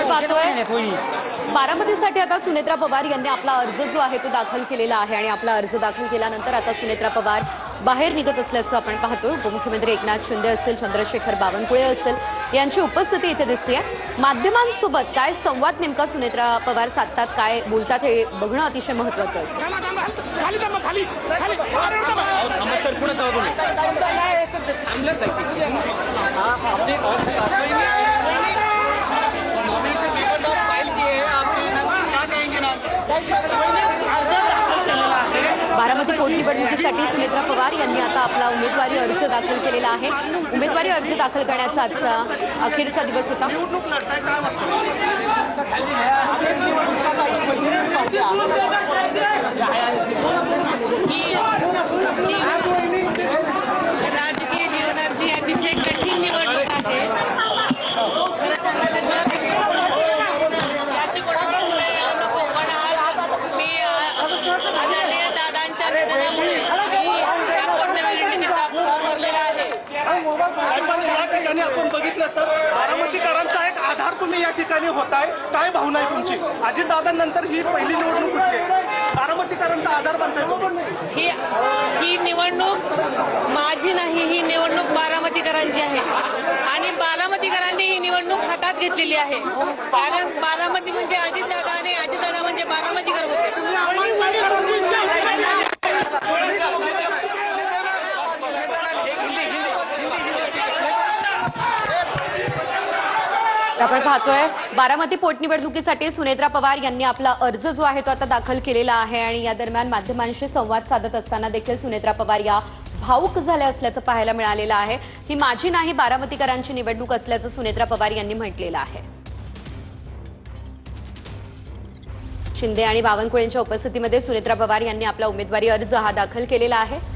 आपण पाहतोय बारामतीसाठी आता सुनेत्रा पवार यांनी आपला अर्ज जो आहे तो दाखल केलेला आहे आणि आपला अर्ज दाखल केल्यानंतर आता सुनेत्रा पवार बाहेर निघत असल्याचं आपण पाहतोय। उपमुख्यमंत्री एकनाथ शिंदे असतील, चंद्रशेखर बावनकुळे असतील, यांची उपस्थिती इथे दिसते। माध्यमांसोबत काय संवाद नेमका सुनेत्रा पवार साधतात, काय बोलतात हे बघणं अतिशय महत्त्वाचं असेल। बारामती पोटनिवडणुकीसाठी सुनेत्रा पवार यांनी आता आपला उमेदवारी अर्ज दाखल केलेला आहे। उमेदवारी अर्ज दाखल करण्याचा आजचा अखेरचा दिवस होता। राजकीय जीवनातली अतिशय कठीण निवडणूक आहे। आपण बघितलं तर बारामतीकरांचा एक आधार तुम्ही या ठिकाणी होताय, काय भावना आहे तुमची? अजितदादांनंतर ही पहिली निवडणूक होती, बारामतीकरांचा आधार बनताय। ही निवडणूक माझी नाही, ही निवडणूक बारामतीकरांची आहे आणि बारामतीकरांनी ही निवडणूक हातात घेतलेली आहे। कारण बारामती म्हणजे अजितदादा आणि अजितदादा म्हणजे बारामतीकर होते। आपण पाहतोय बारामती पोटनिवडणुकीसाठी सुनेत्रा पवार यांनी आपला अर्ज जो आहे तो आता दाखल केलेला आहे आणि या दरम्यान माध्यमांशी संवाद साधत असताना देखील सुनेत्रा पवार या भावुक झाल्या असल्याचं पाहायला मिळालेलं आहे। ही माझी नाही, बारामतीकरांची निवडणूक असल्याचं सुनेत्रा पवार यांनी म्हटलेलं आहे। शिंदे आणि बावनकुळेंच्या उपस्थितीमध्ये सुनेत्रा पवार यांनी आपला उमेदवारी अर्ज हा दाखल केलेला आहे।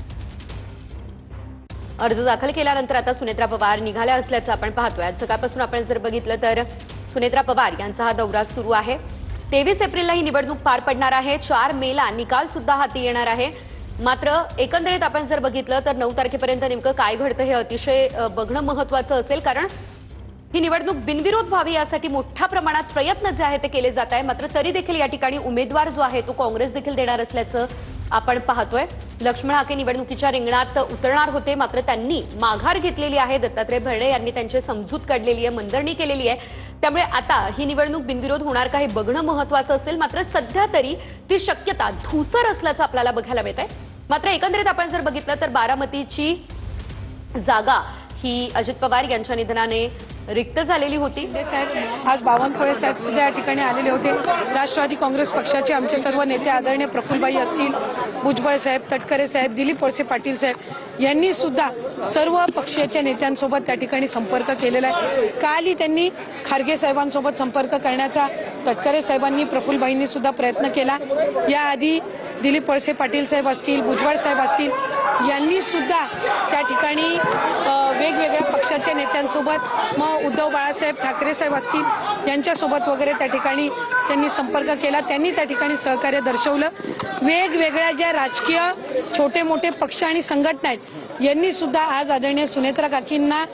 अर्ज दाखल केल्यानंतर आता सुनेत्रा पवार निघाल्या असल्याचं आपण पाहतोय। आज सकाळपासून आपण जर बघितलं तर सुनेत्रा पवार यांचा हा दौरा सुरू आहे। 23 एप्रिलला ही निवडणूक पार पडणार आहे। 4 मेला निकाल सुद्धा हाती येणार आहे। मात्र एकंदरीत आपण जर बघितलं तर 9 तारखेपर्यंत नेमकं काय घडतं हे अतिशय बघणं महत्त्वाचं असेल, कारण ही निवडणूक बिनविरोध व्हावी यासाठी मोठ्या प्रमाणात प्रयत्न जे आहे ते केले जात आहे। मात्र तरी देखील या ठिकाणी उमेदवार जो आहे तो काँग्रेस देखील देणार असल्याचं आपण पाहतोय। लक्ष्मण हाके निवडणुकीच्या रिंगणात उतरणार होते, मात्र त्यांनी माघार घेतलेली आहे। दत्तात्रय भरणे यांनी त्यांची समजूत काढलेली आहे, मंदरणी केलेली आहे। त्यामुळे आता ही निवडणूक बिनविरोध होणार का हे बघणं महत्त्वाचं असेल। मात्र सध्या तरी ती शक्यता धूसर असल्याचं आपल्याला बघायला मिळत आहे। मात्र एकंदरीत आपण जर बघितलं तर बारामतीची जागा ही अजित पवार यांच्या निधनाने रिक्त झालेली होती। साहेब आज बावनकुळे साहेब सुद्धा या ठिकाणी आलेले होते। राष्ट्रवादी काँग्रेस पक्षाचे आमचे सर्व नेते आदरणीय प्रफुल्लबाई असतील, भुजबळ साहेब, तटकरे साहेब, दिलीप वळसे पाटील साहेब यांनी सुद्धा सर्व पक्षाच्या नेत्यांसोबत त्या ठिकाणी संपर्क केलेला आहे। कालही त्यांनी खारगे साहेबांसोबत संपर्क करण्याचा तटकरे साहेबांनी, प्रफुल्लबाईंनी सुद्धा प्रयत्न केला। याआधी दिलीप वळसे पाटील साहेब असतील, भुजबळ साहेब असतील यांनी सुद्धा त्या ठिकाणी वेगवेगळ्या पक्षाच्या नेत्यांसोबत, मग उद्धव बाळासाहेब ठाकरे साहेब असतील यांच्यासोबत वगैरे त्या ठिकाणी त्यांनी संपर्क केला। त्यांनी त्या ठिकाणी सहकार्य दर्शवलं। वेगवेगळ्या ज्या राजकीय छोटे मोठे पक्ष आणि संघटना आहेत यांनी सुद्धा आज आदरणीय सुनेत्रा काकींना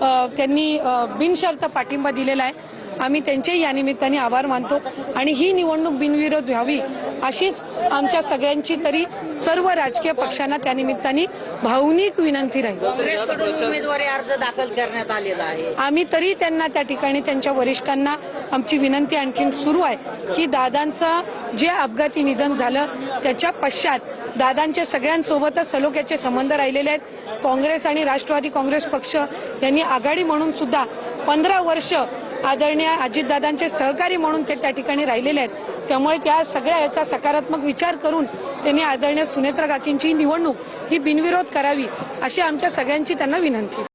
त्यांनी बिनशर्त पाठिंबा दिलेला आहे। आम्ही त्यांचेही या निमित्ताने आभार मानतो आणि ही निवडणूक बिनविरोध व्हावी अशीच आमच्या सगळ्यांची तरी सर्व राजकीय पक्षांना त्या निमित्ताने भावनिक विनंती राहील। काँग्रेसकडून उमेदवारी अर्ज दाखल करण्यात आलेला आहे। आम्ही तरी त्यांना त्या ठिकाणी त्यांच्या वरिष्ठांना आमची विनंती आणखी सुरू आहे की दादांचं जे अपघाती निधन झालं त्याच्या पश्चात दादांच्या सगळ्यांसोबतच सलोख्याचे संबंध राहिलेले आहेत। काँग्रेस आणि राष्ट्रवादी काँग्रेस पक्ष यांनी आघाडी म्हणून सुद्धा 15 वर्ष आदरणीय अजितदादांचे सहकारी म्हणून ते त्या ठिकाणी राहिलेले आहेत। त्यामुळे त्या सगळ्या याचा सकारात्मक विचार करून त्यांनी आदरणीय सुनेत्रा काकींची निवडणूक ही बिनविरोध करावी अशी आमच्या सगळ्यांची त्यांना विनंती।